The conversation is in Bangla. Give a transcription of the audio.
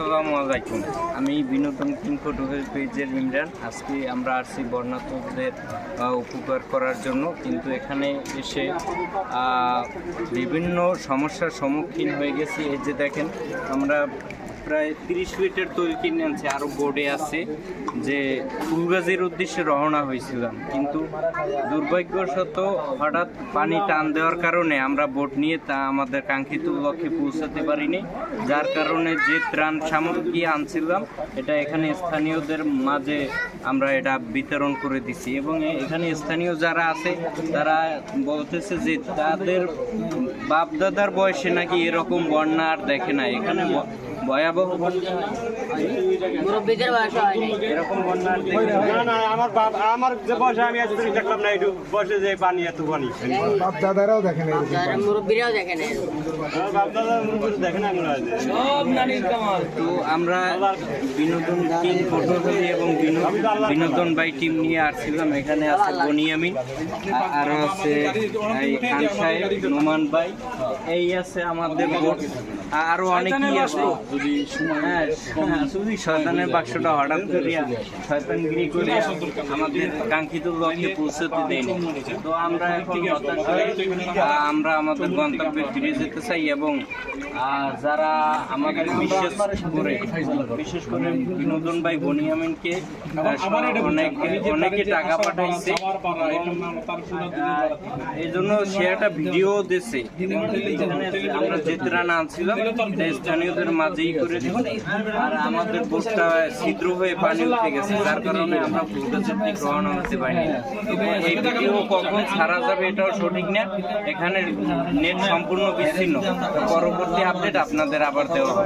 আসসালামু আলাইকুম। আমি বিনোদন কিং ফটো পেজের ইমরান। আজকে আমরা আসছি বন্যার্তদের উপকার করার জন্য, কিন্তু এখানে এসে বিভিন্ন সমস্যার সম্মুখীন হয়ে গেছি। এই যে দেখেন, আমরা প্রায় 30 ফিটের তৈরি কিনে আনছি, আরও বোর্ডে আছে যে ফুলগাজীর উদ্দেশ্যে রওনা হয়েছিলাম, কিন্তু দুর্ভাগ্যবশত হঠাৎ পানি টান দেওয়ার কারণে আমরা বোট নিয়ে তা আমাদের কাঙ্ক্ষিত লক্ষ্যে পৌঁছাতে পারিনি, যার কারণে যে ত্রাণ সামগ্রী আনছিলাম এটা এখানে স্থানীয়দের মাঝে আমরা এটা বিতরণ করে দিছি। এবং এখানে স্থানীয় যারা আছে তারা বলতেছে যে তাদের বাপদাদার বয়সে নাকি এরকম বন্যা আর দেখে না। এখানে ভয়াবহ এরকম বন্যা আমার যে বয়সে আমি আজ দেখলাম না, একটু বয়সে যে পানি এত পানি বাপ দাদারাও দেখেন মুরব্বীরাও দেখেন দেখে না মনে হয়। তো আমরা বিনোদন কিং ফটোগ্রাফি এবং বিনোদন বাই টিম নিয়ে আসছিলাম। এখানে আছে বনিয়ামিন, আরও আছে এই খান সাহেব, নোমান ভাই, এই আছে আমাদের বোট, আরও অনেকেই আছে। যদি শয়তানের বাক্সটা হঠাৎ করিয়া শয়তানগিরি করে আমাদের কাঙ্ক্ষিত লক্ষ্যে পৌঁছতে দেয়নি। তো আমরা এখন আমরা আমাদের গন্তব্যে ফিরে যেতে চাই, এবং যারা আমাদের বিশেষ করে বিনোদন ভাই বনিয়ামিনকে অনেকে টাকা পাঠাইছে, এই জন্য সে একটা ভিডিও দিয়েছে। আমরা যে ত্রাণ আনছিলাম স্থানীয়দের মাঝেই করে দিচ্ছি, আর আমাদের বোটটা ছিদ্র হয়ে পানি উঠে গেছে, যার কারণে আমরা ফুলগাছের দিক রওনা হতে পারিনি। এই ভিডিও কখন ছাড়া যাবে এটাও সঠিক না, এখানে নেট সম্পূর্ণ বিচ্ছিন্ন। পরবর্তী আপডেট আপনাদের আবার দেওয়া হবে।